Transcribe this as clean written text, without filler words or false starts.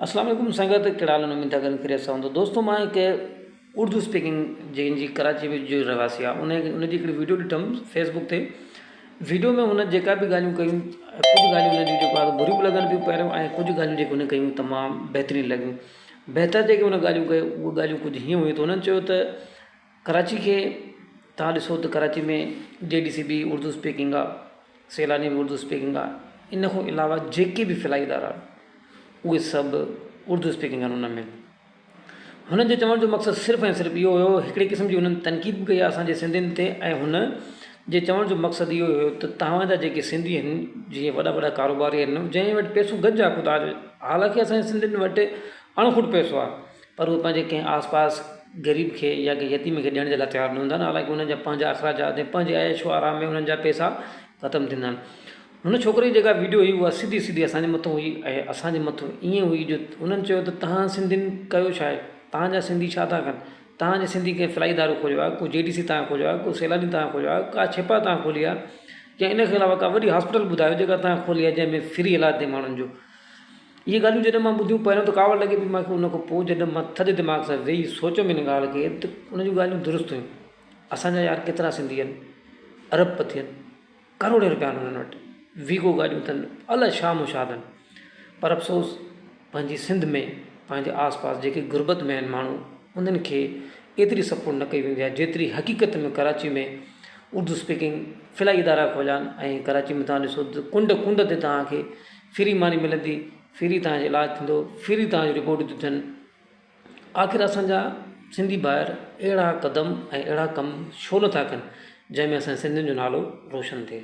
अस्सलाम वालेकुम संगत कहिड़ा उम्मीद था करे खैरियत सां हूंदो दोस्तों। मां हिकु उर्दू स्पीकिंग जंहिंजी कराची में जो रहवासी आहे उनजी हिकिड़ी वीडियो ॾिठुमि फेसबुक ते। वीडियो में हुन जेका बि ॻाल्हियूं कयूं, कुझु ॻाल्हियूं हुन जूं जेको आहे बुरियूं बि लॻनि पियूं पहिरियों, ऐं कुझु ॻाल्हियूं जेके हुन कयूं तमामु बहितरीनु लॻियूं। बहितर जेके हुन ॻाल्हियूं कयूं उहे ॻाल्हियूं कुझु हीअं हुयूं त हुननि चयो त कराची खे तव्हां ॾिसो त कराची में JDC उर्दू स्पीकिंग आहे, सैलानी बि उर्दू स्पीकिंग आहे। इन खां अलावा जेके बि फिलाई इदारा उहे सभु उर्दू स्पीकिंग आहिनि। हुन में हुननि जे चवण जो मक़सदु सिर्फ़ु ऐं सिर्फ़ु इहो हुयो, हिकिड़ी क़िस्म जी हुननि तनक़ीद बि कई आहे असांजे सिंधियुनि ते, ऐं हुन जे चवण जो मक़सदु इहो हुयो त तव्हांजा जेके सिंधी आहिनि, जीअं वॾा वॾा कारोबारी आहिनि जंहिं वटि पैसो गॾु आहे ख़ुदा, हालांकि असांजे सिंधियुनि वटि अणखुट पैसो आहे, पर उहे पंहिंजे कंहिं आस पास ग़रीब खे या कंहिं यतीम खे ॾियण जे लाइ तयारु न हूंदा आहिनि। हालांकि हुननि जा पंहिंजा अख़राजात ऐं पंहिंजे ऐशो आराम में हुननि जा पैसा ख़तमु थींदा आहिनि। हुन छोकिरे जी जेका वीडियो हुई उहा सिधी सिधी असांजे मथां हुई, ऐं असांजे मथां ईअं हुई जो हुननि चयो त तव्हां सिंधियुनि कयो छा आहे, तव्हांजा सिंधी छा था कनि, तव्हांजे सिंधी कंहिं फ्लाई इदारो खोलियो आहे, को JDC तव्हां खोलियो आहे, को सैलानी तव्हां खोलियो आहे, का छिपा तव्हां खोली आहे, या इन खे अलावा का वॾी हॉस्पिटल ॿुधायो जेका तव्हां खोली आहे जंहिंमें फ्री इलाज थिए माण्हुनि जो। इहे ॻाल्हियूं जॾहिं मां ॿुधियूं पहिरियों त कावड़ लॻे पई मूंखे, उन खां पोइ जॾहिं मां थधे दिमाग़ सां वेही सोचियो हिन ॻाल्हि खे त उन जूं ॻाल्हियूं दुरुस्त हुयूं। असांजा यार केतिरा सिंधी आहिनि, अरबपति आहिनि, करोड़े रुपया आहिनि हुननि वटि, वीगो गाॾियूं अथनि, अलाए छा मुशाद आहिनि, पर अफ़सोस पंहिंजी सिंध में पंहिंजे आस पास जेके गुरबत में आहिनि माण्हू, उन्हनि खे एतिरी सपोर्ट न कई वेंदी आहे जेतिरी हक़ीक़त में कराची में उर्दू स्पीकिंग फिलाई इदारा खोलिया आहिनि। ऐं कराची में तव्हां ॾिसो त कुंड कुंड ते तव्हांखे फ्री मानी मिलंदी, फ्री तव्हांजो इलाजु थींदो, फ्री तव्हांजी रिपोर्टियूं थियूं थियनि। आख़िर असांजा सिंधी ॿाहिरि अहिड़ा क़दम ऐं अहिड़ा कम छो नथा कनि जंहिंमें असांजे सिंधियुनि जो नालो रोशन थिए।